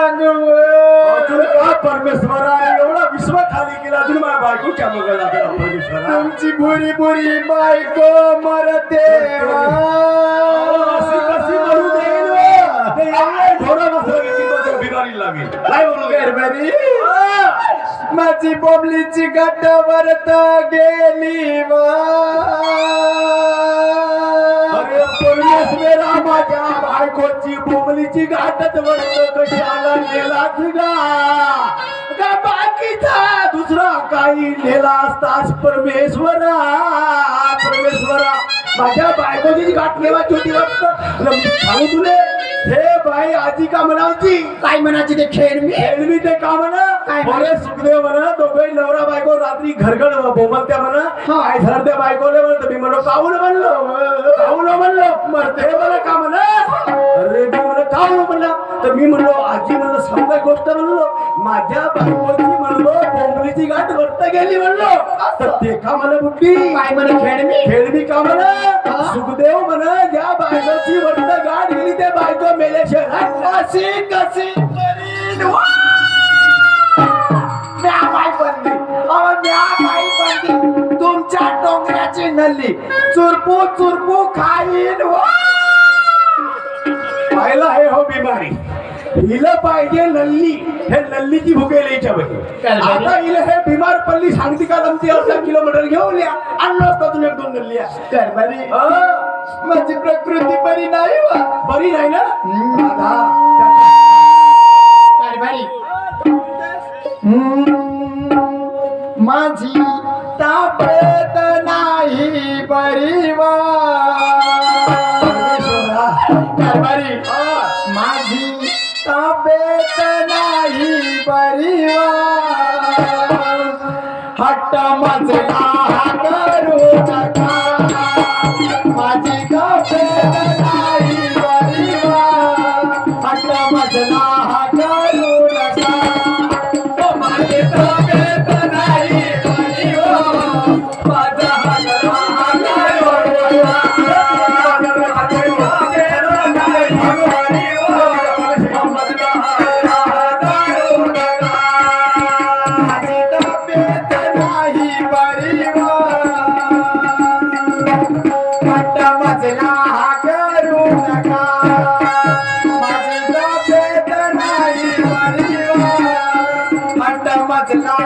सांगू अजून का परमेश्वरा एवढा विश्व खाली केला अजून माझ्या बायको क्या बघायला लागला परमेश्वरा तुमची बुरी बुरी बायको मरते अशी कशी मरू देईल ते एवढे ढोरा बसलं की तो बिमारी लागेल काय बोलू गरबरी माझी बोबलीची गाठ वरत गेली अरे परमेश्वरा माझ्या बायकोची बोमलीची गाठच वरत कशाला नेलाच का बाकीचा दुसरा काही नेला असतास परमेश्वरा परमेश्वरा माझ्या बायकोची गाठ नेवायची होती वाटतं मी सांगू तुले हे बाई आजी का म्हणावची काय म्हणायची ते खेळवी ते का म्हणा काय बरे सुखदेव म्हणा दोघे नवरा बायको रात्री घरगड बोमलत्या म्हणा काय झालं त्या बायकोले म्हणत मी म्हणलो काऊन म्हणलो मरते मला का म्हणा अरे मी म्हणलं काऊन म्हणला तर मी म्हणलो आजी म्हणलं समजा गोष्ट म्हणलो माझ्या बायकोची म्हणलो बोंबलीची गाठ वरत गेली म्हणलो तर ते का म्हणा बुट्टी काय म्हणे खेळवी का म्हणा सुखदेव म्हणा ज्या बायकोची वरत गाठ गेली त्या बायको मेले कशी कशी करीन म्या बाई बनली म्या बाई बनली तुमच्या डोंगराची नल्ली चुरपू चुरपू खाईन पाहिला हे हो बिमारी हिला पाहिजे नल्ली हे नल्लीची भुकेल याच्या आता हिला हे बिमार पडली सांगती का लमती 8 किलोमीटर घेऊन या आणलं असतं तुम्ही 1-2 नल्ली गरबरी माझी प्रकृती बरी नाही बरी नाही ना गरबरी माझी ताब्यात नाही बरी गरबरी माझी ताब्यात नाही बरी हट्ट मजला करू नका माझी ताब्यात नाही बरी हट्ट मजला करू नका माझी ताब्यात नाही बरी माझा मजला